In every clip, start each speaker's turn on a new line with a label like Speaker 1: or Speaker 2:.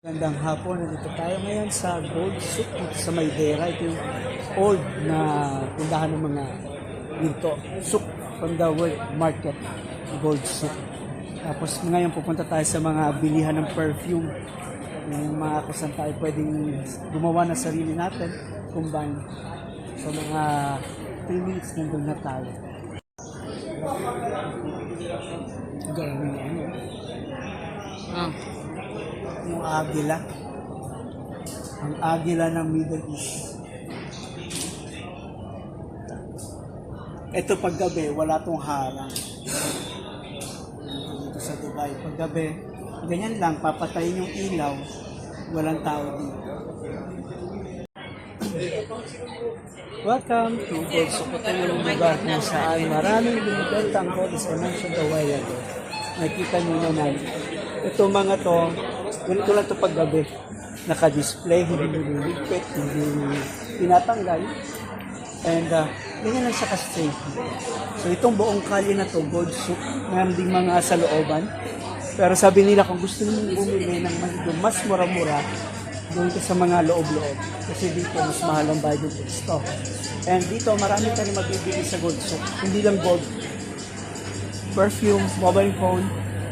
Speaker 1: Gandang hapon, nandito tayo ngayon sa Gold Souk sa Maydera. Ito yung old na tindahan ng mga ginto. Souk from the word market, Gold Souk. Tapos ngayon pupunta tayo sa mga bilihan ng perfume. Yung mga kung saan tayo pwedeng gumawa ng sarili natin, combine. So mga 3 minutes nandun na tayo. Galing ano. Yung agila. Ang agila ng Middle East. Ito paggabi, wala tong harang. Dito sa Dubai, paggabi, ganyan lang, papatayin yung ilaw, walang tao dito. Welcome to Gold Souk. Ito yung lugar kung saan maraming binibentang gold as I mentioned a while ago. Nakita nyo naman, ito mga to, ganito lang ito paggabi. Naka-display, hindi nililigpit, hindi tinatanggal. And ganyan lang siya ka-safe. So itong buong kalye na to, Gold Souk, mayroon ding mga sa looban. Pero sabi nila kung gusto nyo bumili ng mas mura-mura, doon ka sa mga loob-loob. Kasi dito mas mahal ang bayad ng stock. And dito marami ka rin magbibili sa Gold Souk. Hindi lang gold. Perfume, mobile phone.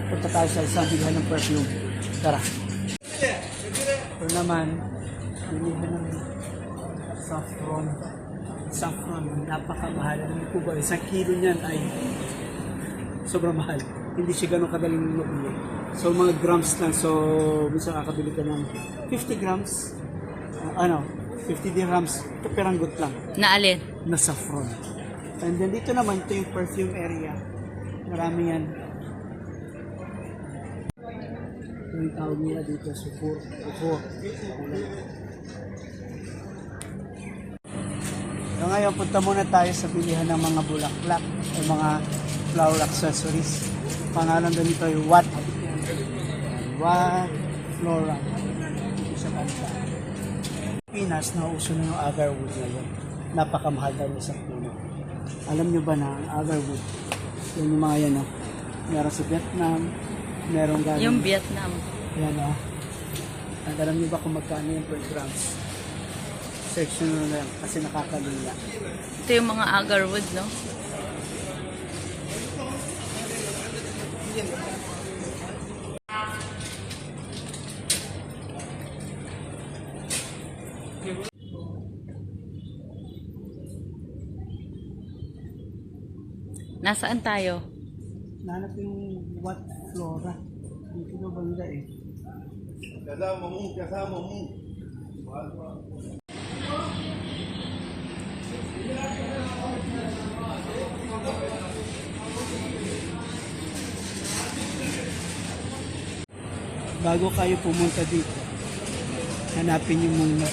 Speaker 1: Punta tayo sa isang bilhan ng perfume. Tara. Ito naman, bilihan ng saffron. Saffron, napakamahal. Hindi po ba, 1 kilo niyan ay sobrang mahal. Hindi siya ganun kadaling mabili. So mga grams lang. So minsan kakabili ka ng 50 grams. 50 dirhams. Ito peranggot lang.
Speaker 2: Na alin?
Speaker 1: Na saffron. And then dito naman, ito yung perfume area. Marami yan. Ito yung tawag nila dito, Sufur. So ngayon, punta muna tayo sa bilihan ng mga bulaklak o mga flower accessories. Pangalan doon ito ay Wat Flora. Ito sa bansa. Pinas, nauso na yung agarwood ngayon. Napakamahal daw niya sa puno. Alam nyo ba na ang agarwood? Yan yung mga yan, no? Meron sa Vietnam, meron galing.
Speaker 2: Yung Vietnam.
Speaker 1: Yan, no? At alam nyo ba kung magkano yung per grams? Section na lang, kasi nakakalula.
Speaker 2: Ito yung mga agarwood, no? Nasaan tayo?
Speaker 1: Nahanap yung Wat Flora. Dito na banda eh.
Speaker 3: Kasama mo.
Speaker 1: Bago kayo pumunta dito, hanapin niyo muna